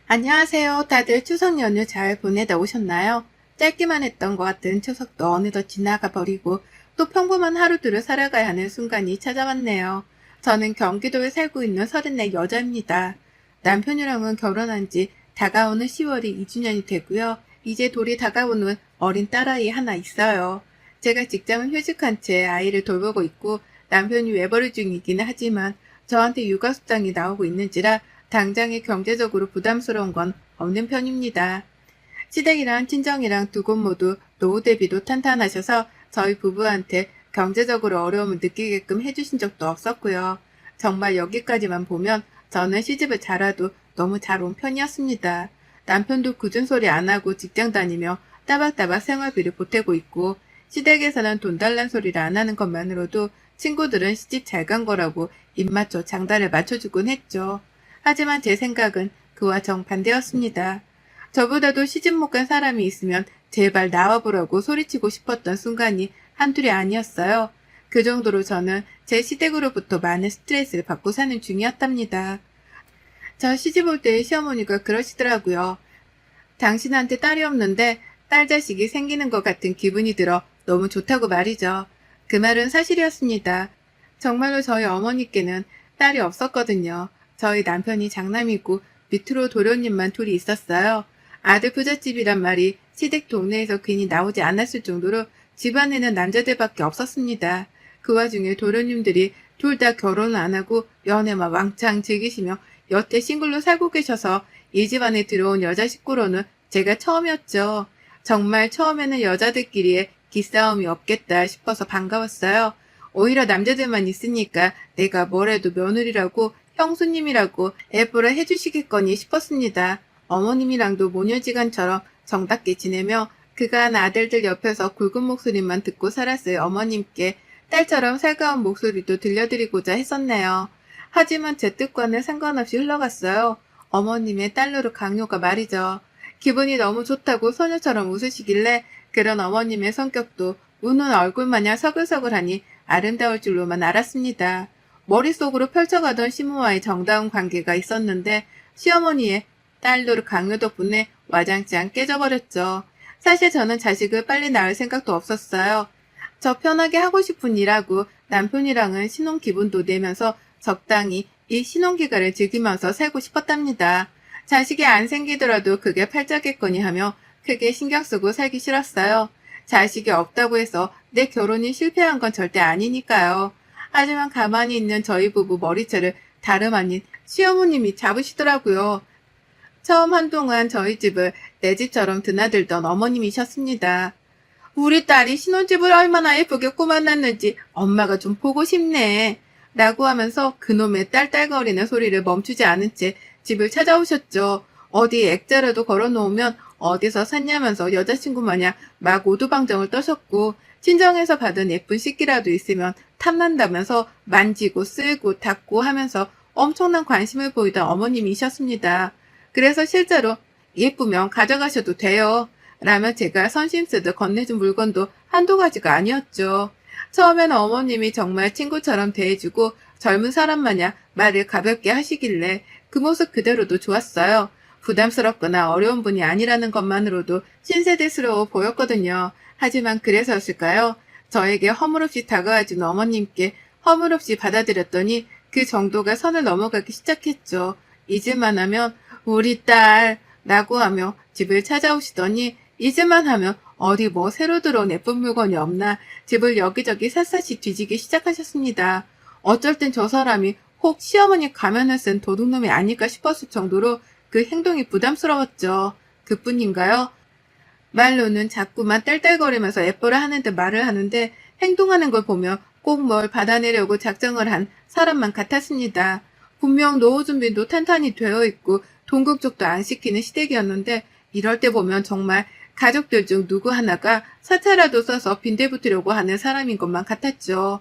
안녕하세요. 다들 추석 연휴 잘 보내다 오셨나요? 짧기만 했던 것 같은 추석도 어느덧 지나가 버리고 또 평범한 하루들을 살아가야 하는 순간이 찾아왔네요. 저는 경기도에 살고 있는 34 여자입니다. 남편이랑은 결혼한 지 다가오는 10월이 2주년이 되고요. 이제 돌이 다가오는 어린 딸아이 하나 있어요. 제가 직장을 휴직한 채 아이를 돌보고 있고 남편이 외벌이 중이긴 하지만 저한테 육아수당이 나오고 있는지라 당장에 경제적으로 부담스러운 건 없는 편입니다. 시댁이랑 친정이랑 두 곳 모두 노후 대비도 탄탄하셔서 저희 부부한테 경제적으로 어려움을 느끼게끔 해주신 적도 없었고요. 정말 여기까지만 보면 저는 시집을 잘 와도 너무 잘 온 편이었습니다. 남편도 굳은 소리 안 하고 직장 다니며 따박따박 생활비를 보태고 있고 시댁에서는 돈 달란 소리를 안 하는 것만으로도 친구들은 시집 잘 간 거라고 입맞춰 장단을 맞춰주곤 했죠. 하지만 제 생각은 그와 정반대였습니다. 저보다도 시집 못 간 사람이 있으면 제발 나와보라고 소리치고 싶었던 순간이 한둘이 아니었어요. 그 정도로 저는 제 시댁으로부터 많은 스트레스를 받고 사는 중이었답니다. 저 시집 올 때 시어머니가 그러시더라고요. 당신한테 딸이 없는데 딸 자식이 생기는 것 같은 기분이 들어 너무 좋다고 말이죠. 그 말은 사실이었습니다. 정말로 저희 어머니께는 딸이 없었거든요. 저희 남편이 장남이고 밑으로 도련님만 둘이 있었어요. 아들 부잣집이란 말이 시댁 동네에서 괜히 나오지 않았을 정도로 집안에는 남자들밖에 없었습니다. 그 와중에 도련님들이 둘 다 결혼 안 하고 연애만 왕창 즐기시며 여태 싱글로 살고 계셔서 이 집안에 들어온 여자 식구로는 제가 처음이었죠. 정말 처음에는 여자들끼리의 기싸움이 없겠다 싶어서 반가웠어요. 오히려 남자들만 있으니까 내가 뭐래도 며느리라고 형수님이라고 애보라 해주시겠거니 싶었습니다. 어머님이랑도 모녀지간처럼 정답게 지내며 그간 아들들 옆에서 굵은 목소리만 듣고 살았을 어머님께 딸처럼 살가운 목소리도 들려드리고자 했었네요. 하지만 제 뜻과는 상관없이 흘러갔어요. 어머님의 딸노릇 강요가 말이죠. 기분이 너무 좋다고 소녀처럼 웃으시길래 그런 어머님의 성격도 우는 얼굴마냥 서글서글하니 아름다울 줄로만 알았습니다. 머릿속으로 펼쳐가던 시모와의 정다운 관계가 있었는데 시어머니의 딸노릇 강요 덕분에 와장창 깨져버렸죠. 사실 저는 자식을 빨리 낳을 생각도 없었어요. 저 편하게 하고 싶은 일하고 남편이랑은 신혼 기분도 내면서 적당히 이 신혼기간을 즐기면서 살고 싶었답니다. 자식이 안 생기더라도 그게 팔자겠거니 하며 크게 신경 쓰고 살기 싫었어요. 자식이 없다고 해서 내 결혼이 실패한 건 절대 아니니까요. 하지만 가만히 있는 저희 부부 머리채를 다름 아닌 시어머님이 잡으시더라고요. 처음 한동안 저희 집을 내 집처럼 드나들던 어머님이셨습니다. 우리 딸이 신혼집을 얼마나 예쁘게 꾸며놨는지 엄마가 좀 보고 싶네. 라고 하면서 그놈의 딸딸거리는 소리를 멈추지 않은 채 집을 찾아오셨죠. 어디 액자라도 걸어놓으면 어디서 샀냐면서 여자친구 마냥 막 오두방정을 떠셨고 친정에서 받은 예쁜 식기라도 있으면 탐난다면서 만지고 쓸고 닦고 하면서 엄청난 관심을 보이던 어머님이셨습니다. 그래서 실제로 예쁘면 가져가셔도 돼요. 라며 제가 선심 쓰듯 건네준 물건도 한두 가지가 아니었죠. 처음에는 어머님이 정말 친구처럼 대해주고 젊은 사람 마냥 말을 가볍게 하시길래 그 모습 그대로도 좋았어요. 부담스럽거나 어려운 분이 아니라는 것만으로도 신세대스러워 보였거든요. 하지만 그래서였을까요? 저에게 허물없이 다가와준 어머님께 허물없이 받아들였더니 그 정도가 선을 넘어가기 시작했죠. 잊을만 하면 우리 딸 라고 하며 집을 찾아오시더니 잊을만 하면 어디 뭐 새로 들어온 예쁜 물건이 없나 집을 여기저기 샅샅이 뒤지기 시작하셨습니다. 어쩔 땐 저 사람이 혹 시어머니 가면을 쓴 도둑놈이 아닐까 싶었을 정도로 그 행동이 부담스러웠죠. 그뿐인가요? 말로는 자꾸만 딸딸거리면서 예뻐라 하는 듯 말을 하는데 행동하는 걸 보면 꼭 뭘 받아내려고 작정을 한 사람만 같았습니다. 분명 노후 준비도 탄탄히 되어 있고 돈 걱정도 안 시키는 시댁이었는데 이럴 때 보면 정말 가족들 중 누구 하나가 사채라도 써서 빈대붙으려고 하는 사람인 것만 같았죠.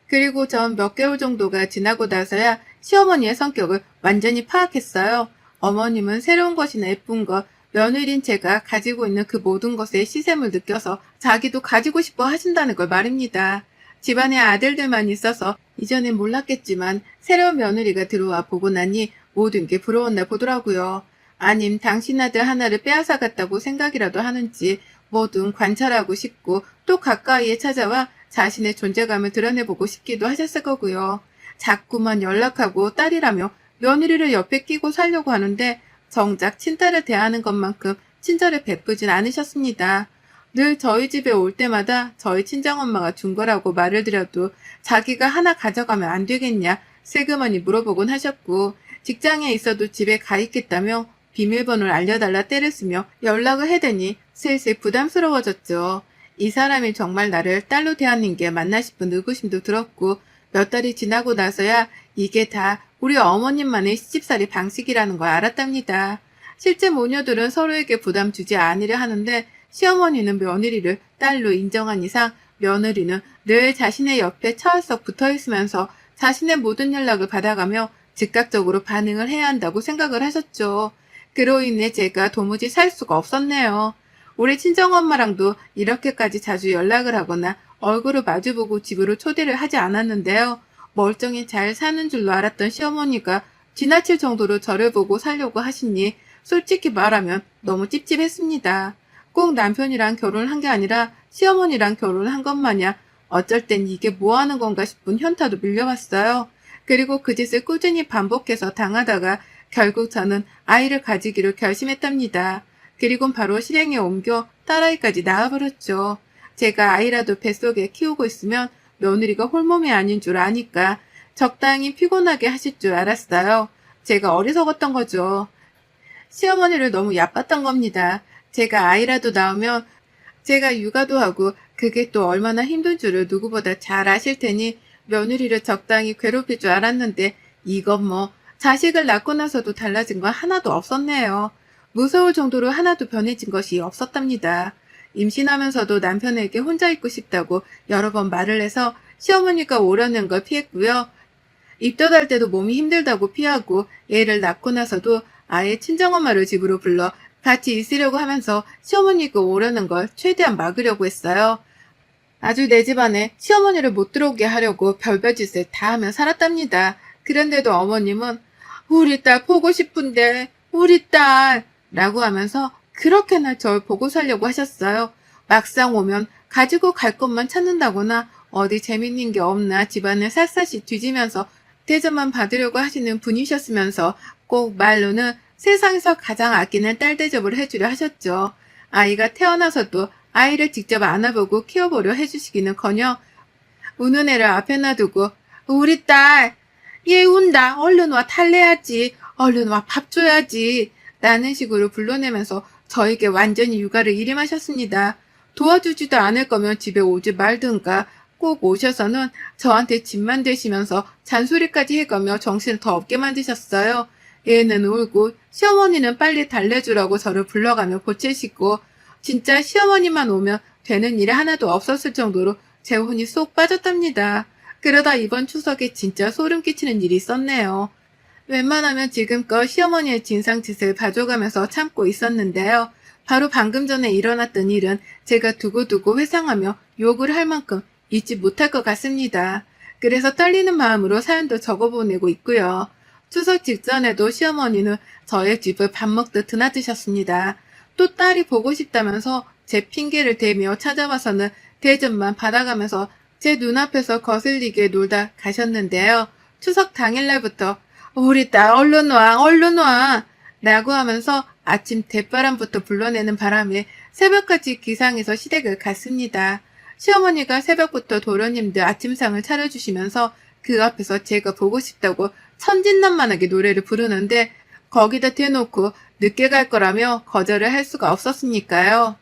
그리고 전 몇 개월 정도가 지나고 나서야 시어머니의 성격을 완전히 파악했어요. 어머님은 새로운 것이나 예쁜 것, 며느리인 제가 가지고 있는 그 모든 것에 시샘을 느껴서 자기도 가지고 싶어 하신다는 걸 말입니다. 집안에 아들들만 있어서 이전엔 몰랐겠지만 새로운 며느리가 들어와 보고 나니 모든 게 부러웠나 보더라고요. 아님 당신 아들 하나를 빼앗아갔다고 생각이라도 하는지 뭐든 관찰하고 싶고 또 가까이에 찾아와 자신의 존재감을 드러내보고 싶기도 하셨을 거고요. 자꾸만 연락하고 딸이라며 며느리를 옆에 끼고 살려고 하는데 정작 친딸을 대하는 것만큼 친절을 베푸진 않으셨습니다. 늘 저희 집에 올 때마다 저희 친정엄마가 준 거라고 말을 드려도 자기가 하나 가져가면 안 되겠냐 슬그머니 물어보곤 하셨고 직장에 있어도 집에 가 있겠다며 비밀번호를 알려달라 떼를 쓰며 연락을 해대니 슬슬 부담스러워졌죠. 이 사람이 정말 나를 딸로 대하는 게 맞나 싶은 의구심도 들었고 몇 달이 지나고 나서야 이게 다 우리 어머님만의 시집살이 방식이라는 걸 알았답니다. 실제 모녀들은 서로에게 부담 주지 않으려 하는데 시어머니는 며느리를 딸로 인정한 이상 며느리는 늘 자신의 옆에 철썩 붙어있으면서 자신의 모든 연락을 받아가며 즉각적으로 반응을 해야 한다고 생각을 하셨죠. 그로 인해 제가 도무지 살 수가 없었네요. 우리 친정엄마랑도 이렇게까지 자주 연락을 하거나 얼굴을 마주보고 집으로 초대를 하지 않았는데요. 멀쩡히 잘 사는 줄로 알았던 시어머니가 지나칠 정도로 저를 보고 살려고 하시니 솔직히 말하면 너무 찝찝했습니다. 꼭 남편이랑 결혼을 한 게 아니라 시어머니랑 결혼을 한 것 마냥 어쩔 땐 이게 뭐 하는 건가 싶은 현타도 밀려왔어요. 그리고 그 짓을 꾸준히 반복해서 당하다가 결국 저는 아이를 가지기로 결심했답니다. 그리곤 바로 실행에 옮겨 딸아이까지 낳아버렸죠. 제가 아이라도 뱃속에 키우고 있으면 며느리가 홀몸이 아닌 줄 아니까 적당히 피곤하게 하실 줄 알았어요. 제가 어리석었던 거죠. 시어머니를 너무 얕봤던 겁니다. 제가 아이라도 낳으면 제가 육아도 하고 그게 또 얼마나 힘든 줄을 누구보다 잘 아실 테니 며느리를 적당히 괴롭힐 줄 알았는데 이건 뭐 자식을 낳고 나서도 달라진 건 하나도 없었네요. 무서울 정도로 하나도 변해진 것이 없었답니다. 임신하면서도 남편에게 혼자 있고 싶다고 여러 번 말을 해서 시어머니가 오려는 걸 피했고요. 입덧할 때도 몸이 힘들다고 피하고 애를 낳고 나서도 아예 친정엄마를 집으로 불러 같이 있으려고 하면서 시어머니가 오려는 걸 최대한 막으려고 했어요. 아주 내 집안에 시어머니를 못 들어오게 하려고 별별 짓을 다 하며 살았답니다. 그런데도 어머님은 우리 딸 보고 싶은데 우리 딸 라고 하면서 그렇게나 절 보고 살려고 하셨어요. 막상 오면 가지고 갈 것만 찾는다거나 어디 재밌는 게 없나 집안을 샅샅이 뒤지면서 대접만 받으려고 하시는 분이셨으면서 꼭 말로는 세상에서 가장 아끼는 딸 대접을 해주려 하셨죠. 아이가 태어나서도 아이를 직접 안아보고 키워보려 해주시기는커녕 우는 애를 앞에 놔두고 우리 딸, 얘 운다. 얼른 와 탈래야지. 얼른 와 밥 줘야지. 라는 식으로 불러내면서 저에게 완전히 육아를 일임하셨습니다. 도와주지도 않을 거면 집에 오지 말든가 꼭 오셔서는 저한테 집만 대시면서 잔소리까지 해가며 정신을 더 없게 만드셨어요. 얘는 울고 시어머니는 빨리 달래주라고 저를 불러가며 보채시고 진짜 시어머니만 오면 되는 일이 하나도 없었을 정도로 제 혼이 쏙 빠졌답니다. 그러다 이번 추석에 진짜 소름 끼치는 일이 있었네요. 웬만하면 지금껏 시어머니의 진상짓을 봐줘가면서 참고 있었는데요. 바로 방금 전에 일어났던 일은 제가 두고두고 회상하며 욕을 할 만큼 잊지 못할 것 같습니다. 그래서 떨리는 마음으로 사연도 적어보내고 있고요. 추석 직전에도 시어머니는 저의 집을 밥 먹듯 드나드셨습니다. 또 딸이 보고 싶다면서 제 핑계를 대며 찾아와서는 대접만 받아가면서 제 눈앞에서 거슬리게 놀다 가셨는데요. 추석 당일날부터 우리 딸 얼른 와 얼른 와 라고 하면서 아침 대바람부터 불러내는 바람에 새벽까지 기상해서 시댁을 갔습니다. 시어머니가 새벽부터 도련님들 아침상을 차려주시면서 그 앞에서 제가 보고 싶다고 천진난만하게 노래를 부르는데 거기다 대놓고 늦게 갈 거라며 거절을 할 수가 없었으니까요.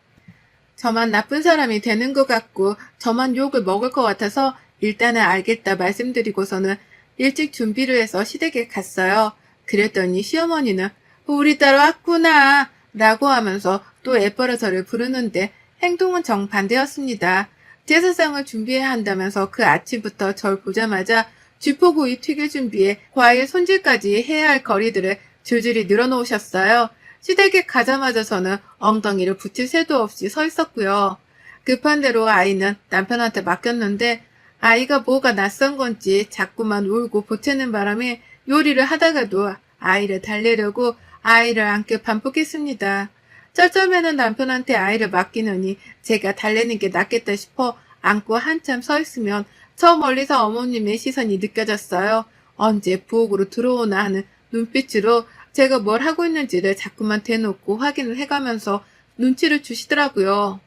저만 나쁜 사람이 되는 것 같고 저만 욕을 먹을 것 같아서 일단은 알겠다 말씀드리고서는 일찍 준비를 해서 시댁에 갔어요. 그랬더니 시어머니는 우리 딸 왔구나 라고 하면서 또 애벌어 저를 부르는데 행동은 정반대였습니다. 제사상을 준비해야 한다면서 그 아침부터 절 보자마자 쥐포구이 튀길 준비에 과일 손질까지 해야 할 거리들을 줄줄이 늘어놓으셨어요. 시댁에 가자마자 저는 엉덩이를 붙일 새도 없이 서 있었고요. 급한 대로 아이는 남편한테 맡겼는데 아이가 뭐가 낯선 건지 자꾸만 울고 보채는 바람에 요리를 하다가도 아이를 달래려고 아이를 안겨 반복했습니다. 쩔쩔매는 남편한테 아이를 맡기느니 제가 달래는 게 낫겠다 싶어 안고 한참 서 있으면 저 멀리서 어머님의 시선이 느껴졌어요. 언제 부엌으로 들어오나 하는 눈빛으로 제가 뭘 하고 있는지를 자꾸만 대놓고 확인을 해가면서 눈치를 주시더라고요.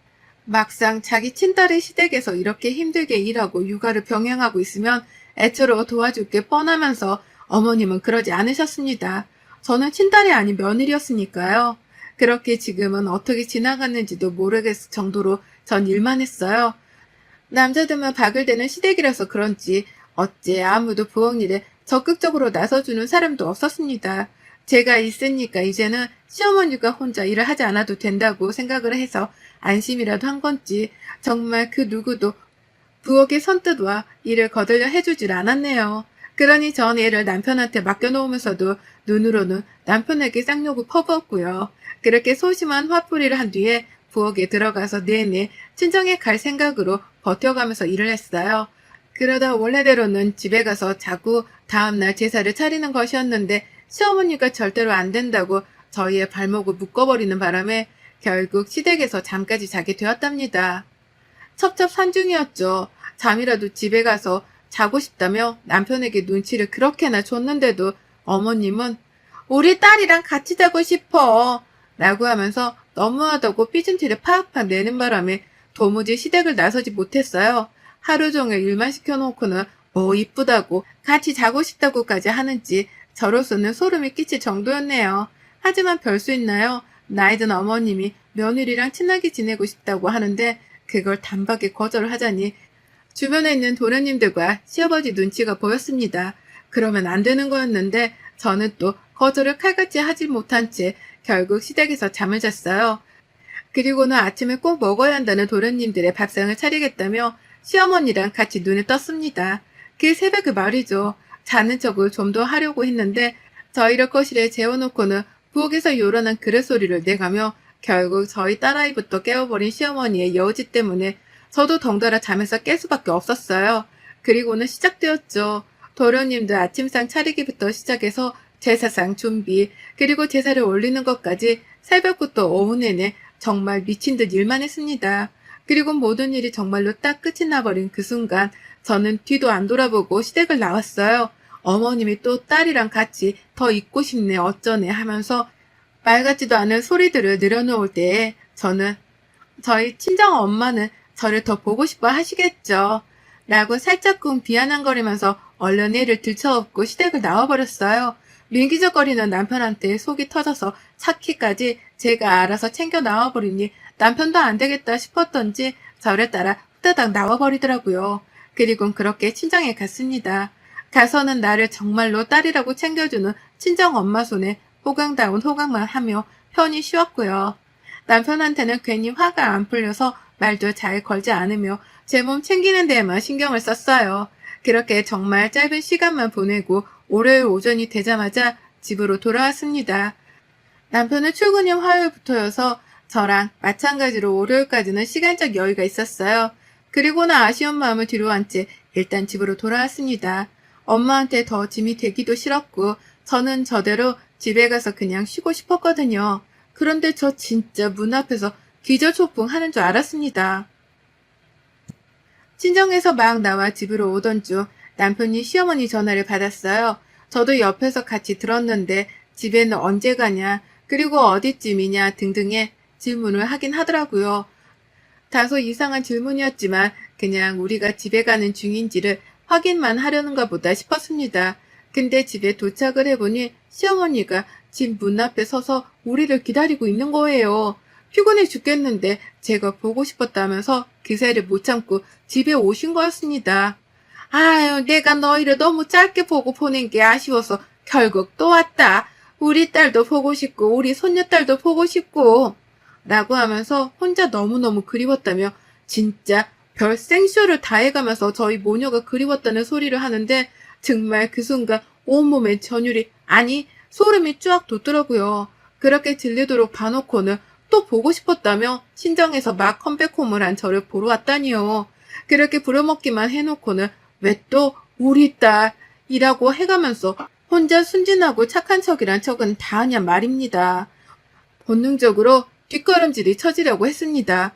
막상 자기 친딸의 시댁에서 이렇게 힘들게 일하고 육아를 병행하고 있으면 애처로 도와줄 게 뻔하면서 어머님은 그러지 않으셨습니다. 저는 친딸이 아닌 며느리였으니까요. 그렇게 지금은 어떻게 지나갔는지도 모르겠을 정도로 전 일만 했어요. 남자들만 바글대는 시댁이라서 그런지 어째 아무도 부엌 일에 적극적으로 나서주는 사람도 없었습니다. 제가 있으니까 이제는 시어머니가 혼자 일을 하지 않아도 된다고 생각을 해서 안심이라도 한 건지 정말 그 누구도 부엌의 선뜻와 일을 거들려 해주질 않았네요. 그러니 전 애를 남편한테 맡겨놓으면서도 눈으로는 남편에게 쌍욕을 퍼부었고요. 그렇게 소심한 화풀이를 한 뒤에 부엌에 들어가서 내내 친정에 갈 생각으로 버텨가면서 일을 했어요. 그러다 원래대로는 집에 가서 자고 다음날 제사를 차리는 것이었는데 시어머니가 절대로 안 된다고 저희의 발목을 묶어버리는 바람에 결국 시댁에서 잠까지 자게 되었답니다. 첩첩산중이었죠. 잠이라도 집에 가서 자고 싶다며 남편에게 눈치를 그렇게나 줬는데도 어머님은 우리 딸이랑 같이 자고 싶어 라고 하면서 너무하다고 삐진 티를 팍팍 내는 바람에 도무지 시댁을 나서지 못했어요. 하루 종일 일만 시켜놓고는 뭐 이쁘다고 같이 자고 싶다고까지 하는지 저로서는 소름이 끼칠 정도였네요. 하지만 별 수 있나요? 나이든 어머님이 며느리랑 친하게 지내고 싶다고 하는데 그걸 단박에 거절을 하자니 주변에 있는 도련님들과 시아버지 눈치가 보였습니다. 그러면 안 되는 거였는데 저는 또 거절을 칼같이 하지 못한 채 결국 시댁에서 잠을 잤어요. 그리고는 아침에 꼭 먹어야 한다는 도련님들의 밥상을 차리겠다며 시어머니랑 같이 눈을 떴습니다. 그 새벽에 말이죠. 자는 척을 좀 더 하려고 했는데 저희를 거실에 재워놓고는 부엌에서 요란한 그릇 소리를 내가며 결국 저희 딸아이부터 깨워버린 시어머니의 여우짓 때문에 저도 덩달아 잠에서 깰 수밖에 없었어요. 그리고는 시작되었죠. 도련님들 아침상 차리기부터 시작해서 제사상 준비, 그리고 제사를 올리는 것까지 새벽부터 오후 내내 정말 미친 듯 일만 했습니다. 그리고 모든 일이 정말로 딱 끝이 나버린 그 순간 저는 뒤도 안 돌아보고 시댁을 나왔어요. 어머님이 또 딸이랑 같이 더 있고 싶네 어쩌네 하면서 말 같지도 않은 소리들을 늘어놓을 때에 저는 저희 친정 엄마는 저를 더 보고 싶어 하시겠죠. 라고 살짝쿵 비아냥거리면서 얼른 애를 들쳐업고 시댁을 나와버렸어요. 민기적거리는 남편한테 속이 터져서 차키까지 제가 알아서 챙겨 나와버리니 남편도 안 되겠다 싶었던지 저를 따라 후다닥 나와버리더라고요. 그리곤 그렇게 친정에 갔습니다. 가서는 나를 정말로 딸이라고 챙겨주는 친정 엄마 손에 호강다운 호강만 하며 편히 쉬었고요. 남편한테는 괜히 화가 안 풀려서 말도 잘 걸지 않으며 제 몸 챙기는 데에만 신경을 썼어요. 그렇게 정말 짧은 시간만 보내고 월요일 오전이 되자마자 집으로 돌아왔습니다. 남편은 출근이 화요일부터여서 저랑 마찬가지로 월요일까지는 시간적 여유가 있었어요. 그리고는 아쉬운 마음을 뒤로한 채 일단 집으로 돌아왔습니다. 엄마한테 더 짐이 되기도 싫었고 저는 저대로 집에 가서 그냥 쉬고 싶었거든요. 그런데 저 진짜 문 앞에서 기절초풍 하는 줄 알았습니다. 친정에서 막 나와 집으로 오던 중 남편이 시어머니 전화를 받았어요. 저도 옆에서 같이 들었는데 집에는 언제 가냐, 그리고 어디쯤이냐 등등의 질문을 하긴 하더라고요. 다소 이상한 질문이었지만 그냥 우리가 집에 가는 중인지를 확인만 하려는가 보다 싶었습니다. 근데 집에 도착을 해보니 시어머니가 집 문 앞에 서서 우리를 기다리고 있는 거예요. 피곤해 죽겠는데 제가 보고 싶었다면서 기세를 못 참고 집에 오신 거였습니다. 아유, 내가 너희를 너무 짧게 보고 보낸 게 아쉬워서 결국 또 왔다. 우리 딸도 보고 싶고 우리 손녀딸도 보고 싶고 라고 하면서 혼자 너무너무 그리웠다며 진짜 별 생쇼를 다 해가면서 저희 모녀가 그리웠다는 소리를 하는데 정말 그 순간 온몸에 전율이 아니 소름이 쫙 돋더라고요. 그렇게 들리도록 봐놓고는 또 보고 싶었다며 친정에서 막 컴백홈을 한 저를 보러 왔다니요. 그렇게 부려먹기만 해놓고는 왜 또 우리 딸이라고 해가면서 혼자 순진하고 착한 척이란 척은 다 하냔 말입니다. 본능적으로 뒷걸음질이 쳐지려고 했습니다.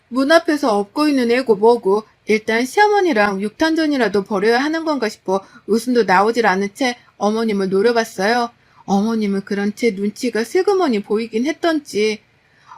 문 앞에서 업고 있는 애고 뭐고 일단 시어머니랑 육탄전이라도 벌여야 하는 건가 싶어 웃음도 나오질 않은 채 어머님을 노려봤어요. 어머님은 그런 채 눈치가 슬그머니 보이긴 했던지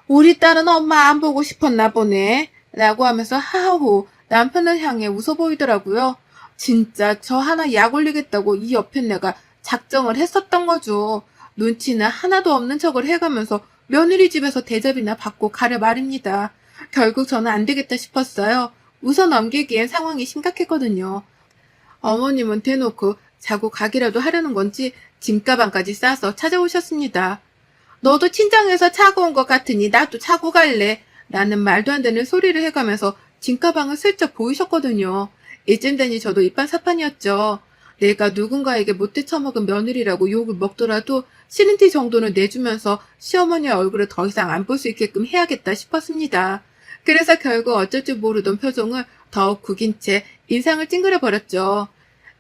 우리 딸은 엄마 안 보고 싶었나 보네 라고 하면서 하하호 남편을 향해 웃어 보이더라고요. 진짜 저 하나 약 올리겠다고 이 옆에 내가 작정을 했었던 거죠. 눈치는 하나도 없는 척을 해가면서 며느리 집에서 대접이나 받고 가려 말입니다. 결국 저는 안 되겠다 싶었어요. 웃어 넘기기엔 상황이 심각했거든요. 어머님은 대놓고 자고 가기라도 하려는 건지 짐가방까지 싸서 찾아오셨습니다. 너도 친정에서 차고 온 것 같으니 나도 차고 갈래. 라는 말도 안 되는 소리를 해가면서 짐가방을 슬쩍 보이셨거든요. 이쯤 되니 저도 이판사판이었죠. 내가 누군가에게 못돼 처먹은 며느리라고 욕을 먹더라도 싫은 티 정도는 내주면서 시어머니의 얼굴을 더 이상 안 볼 수 있게끔 해야겠다 싶었습니다. 그래서 결국 어쩔 줄 모르던 표정을 더욱 구긴 채 인상을 찡그려 버렸죠.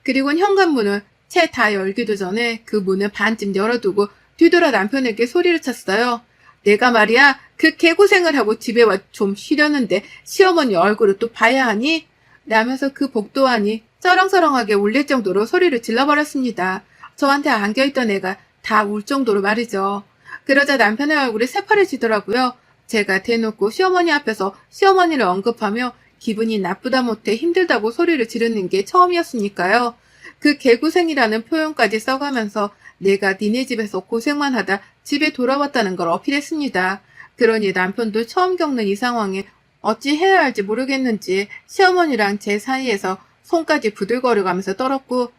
그리고는 현관문을 채 다 열기도 전에 그 문을 반쯤 열어두고 뒤돌아 남편에게 소리를 쳤어요. 내가 말이야 그 개고생을 하고 집에 와 좀 쉬려는데 시어머니 얼굴을 또 봐야 하니? 라면서 그 복도안이 쩌렁쩌렁하게 울릴 정도로 소리를 질러버렸습니다. 저한테 안겨있던 애가 다 울 정도로 말이죠. 그러자 남편의 얼굴이 새파래지더라고요. 제가 대놓고 시어머니 앞에서 시어머니를 언급하며 기분이 나쁘다 못해 힘들다고 소리를 지르는 게 처음이었으니까요. 그 개고생이라는 표현까지 써가면서 내가 니네 집에서 고생만 하다 집에 돌아왔다는 걸 어필했습니다. 그러니 남편도 처음 겪는 이 상황에 어찌 해야 할지 모르겠는지 시어머니랑 제 사이에서 손까지 부들거려가면서 떨었고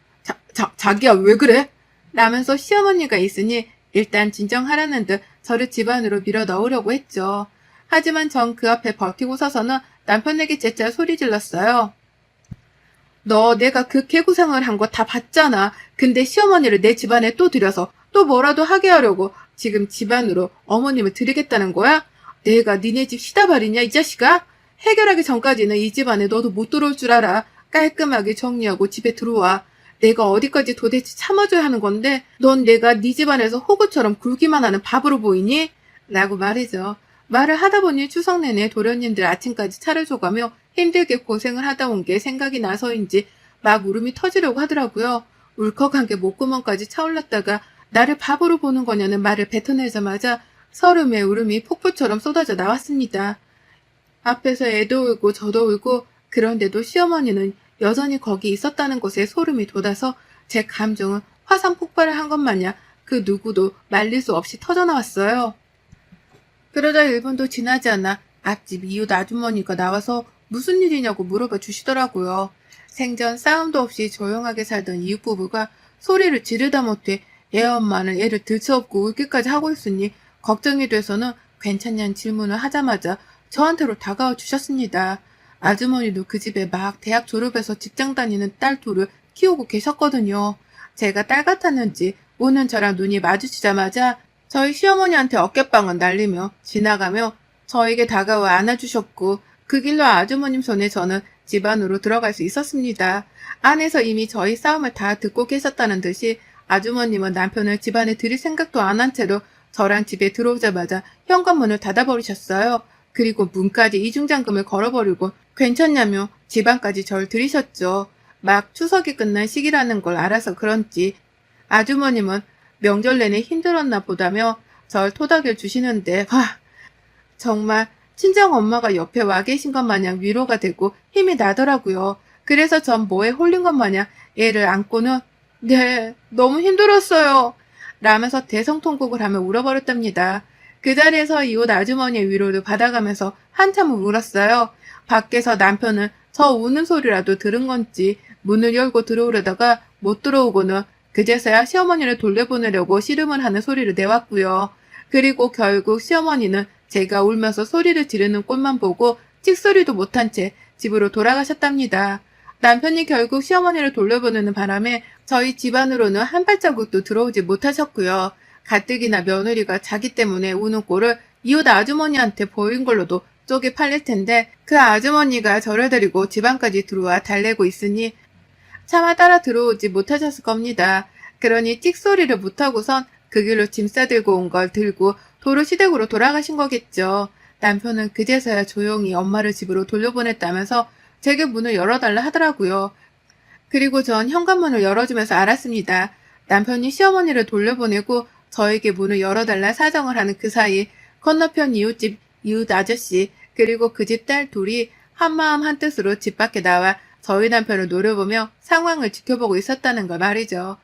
자기야 왜 그래? 라면서 시어머니가 있으니 일단 진정하라는 듯 저를 집 안으로 밀어 넣으려고 했죠. 하지만 전 그 앞에 버티고 서서는 남편에게 재차 소리 질렀어요. 너 내가 그 개고생을 한 거 다 봤잖아. 근데 시어머니를 내 집안에 또 들여서 또 뭐라도 하게 하려고 지금 집안으로 어머님을 들이겠다는 거야? 내가 니네 집 시다발이냐 이 자식아? 해결하기 전까지는 이 집안에 너도 못 들어올 줄 알아. 깔끔하게 정리하고 집에 들어와. 내가 어디까지 도대체 참아줘야 하는 건데 넌 내가 네 집안에서 호구처럼 굴기만 하는 밥으로 보이니? 라고 말이죠. 말을 하다 보니 추석 내내 도련님들 아침까지 차려줘가며 힘들게 고생을 하다 온 게 생각이 나서인지 막 울음이 터지려고 하더라고요. 울컥한 게 목구멍까지 차올랐다가 나를 바보로 보는 거냐는 말을 뱉어내자마자 서름의 울음이 폭포처럼 쏟아져 나왔습니다. 앞에서 애도 울고 저도 울고 그런데도 시어머니는 여전히 거기 있었다는 것에 소름이 돋아서 제 감정은 화산 폭발을 한 것 마냥 그 누구도 말릴 수 없이 터져나왔어요. 그러다 1분도 지나지 않아 앞집 이웃 아주머니가 나와서 무슨 일이냐고 물어봐 주시더라고요. 생전 싸움도 없이 조용하게 살던 이웃 부부가 소리를 지르다 못해 애 엄마는 애를 들쳐업고 울기까지 하고 있으니 걱정이 돼서는 괜찮냐는 질문을 하자마자 저한테로 다가와 주셨습니다. 아주머니도 그 집에 막 대학 졸업해서 직장 다니는 딸 둘을 키우고 계셨거든요. 제가 딸 같았는지 우는 저랑 눈이 마주치자마자 저희 시어머니한테 어깨빵을 날리며 지나가며 저에게 다가와 안아주셨고 그 길로 아주머님 손에 저는 집 안으로 들어갈 수 있었습니다. 안에서 이미 저희 싸움을 다 듣고 계셨다는 듯이 아주머님은 남편을 집 안에 들일 생각도 안 한 채로 저랑 집에 들어오자마자 현관문을 닫아버리셨어요. 그리고 문까지 이중잠금을 걸어버리고 괜찮냐며 집 안까지 절 들이셨죠. 막 추석이 끝난 시기라는 걸 알아서 그런지 아주머님은 명절 내내 힘들었나 보다며 절 토닥여 주시는데 정말 친정엄마가 옆에 와 계신 것 마냥 위로가 되고 힘이 나더라고요. 그래서 전 뭐에 홀린 것 마냥 애를 안고는 네, 너무 힘들었어요. 라면서 대성통곡을 하며 울어버렸답니다. 그 자리에서 이웃 아주머니의 위로를 받아가면서 한참을 울었어요. 밖에서 남편은 저 우는 소리라도 들은 건지 문을 열고 들어오려다가 못 들어오고는 그제서야 시어머니를 돌려보내려고 씨름을 하는 소리를 내왔고요. 그리고 결국 시어머니는 제가 울면서 소리를 지르는 꼴만 보고 찍소리도 못한 채 집으로 돌아가셨답니다. 남편이 결국 시어머니를 돌려보내는 바람에 저희 집안으로는 한 발자국도 들어오지 못하셨고요. 가뜩이나 며느리가 자기 때문에 우는 꼴을 이웃 아주머니한테 보인 걸로도 쪽이 팔릴 텐데 그 아주머니가 저를 데리고 집안까지 들어와 달래고 있으니 차마 따라 들어오지 못하셨을 겁니다. 그러니 찍소리를 못하고선 그 길로 짐 싸들고 온 걸 들고 도로 시댁으로 돌아가신 거겠죠. 남편은 그제서야 조용히 엄마를 집으로 돌려보냈다면서 제게 문을 열어달라 하더라고요. 그리고 전 현관문을 열어주면서 알았습니다. 남편이 시어머니를 돌려보내고 저에게 문을 열어달라 사정을 하는 그 사이 건너편 이웃집 이웃 아저씨 그리고 그 집 딸 둘이 한마음 한뜻으로 집 밖에 나와 저희 남편을 노려보며 상황을 지켜보고 있었다는 걸 말이죠.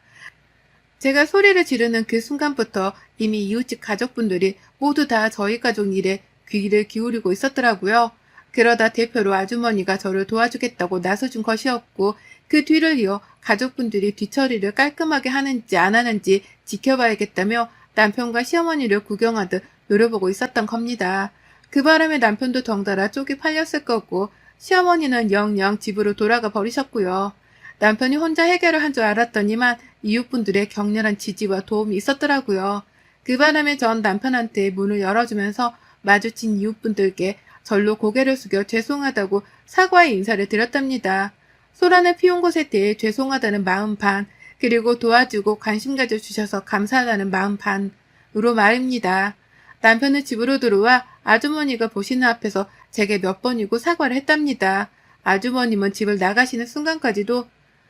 제가 소리를 지르는 그 순간부터 이미 이웃집 가족분들이 모두 다 저희 가족 일에 귀를 기울이고 있었더라고요. 그러다 대표로 아주머니가 저를 도와주겠다고 나서준 것이었고 그 뒤를 이어 가족분들이 뒤처리를 깔끔하게 하는지 안 하는지 지켜봐야겠다며 남편과 시어머니를 구경하듯 노려보고 있었던 겁니다. 그 바람에 남편도 덩달아 쪽이 팔렸을 거고 시어머니는 영영 집으로 돌아가 버리셨고요. 남편이 혼자 해결을 한 줄 알았더니만 이웃분들의 격렬한 지지와 도움이 있었더라고요. 그 바람에 전 남편한테 문을 열어주면서 마주친 이웃분들께 절로 고개를 숙여 죄송하다고 사과의 인사를 드렸답니다. 소란을 피운 것에 대해 죄송하다는 마음 반, 그리고 도와주고 관심 가져주셔서 감사하다는 마음 반으로 말입니다. 남편은 집으로 들어와 아주머니가 보시는 앞에서 제게 몇 번이고 사과를 했답니다. 아주머님은 집을 나가시는 순간까지도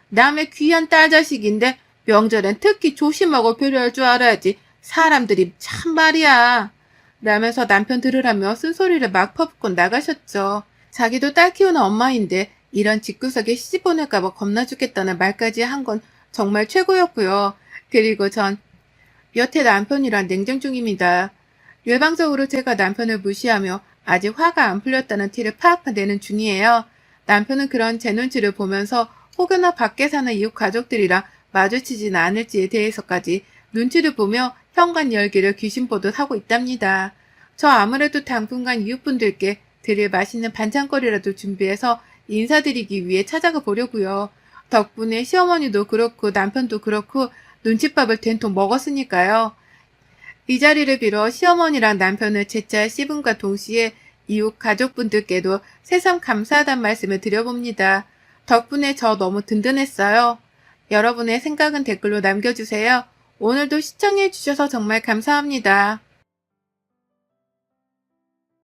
남의 귀한 딸 자식인데 명절엔 특히 조심하고 배려할 줄 알아야지. 사람들이 참 말이야. 라면서 남편 들으라며 쓴소리를 막 퍼붓고 나가셨죠. 자기도 딸 키우는 엄마인데 이런 집구석에 시집 보낼까봐 겁나 죽겠다는 말까지 한 건 정말 최고였고요. 그리고 전 여태 남편이랑 냉전 중입니다. 일방적으로 제가 남편을 무시하며 아직 화가 안 풀렸다는 티를 팍팍 내는 중이에요. 남편은 그런 제 눈치를 보면서 혹여나 밖에 사는 이웃 가족들이랑 마주치지는 않을지에 대해서까지 눈치를 보며 현관 열기를 귀신 보듯 하고 있답니다. 저 아무래도 당분간 이웃분들께 드릴 맛있는 반찬거리라도 준비해서 인사드리기 위해 찾아가 보려고요. 덕분에 시어머니도 그렇고 남편도 그렇고 눈칫밥을 된통 먹었으니까요. 이 자리를 빌어 시어머니랑 남편을 제잘 씹음과 동시에 이웃 가족분들께도 새삼 감사하단 말씀을 드려봅니다. 덕분에 저 너무 든든했어요. 여러분의 생각은 댓글로 남겨주세요. 오늘도 시청해주셔서 정말 감사합니다.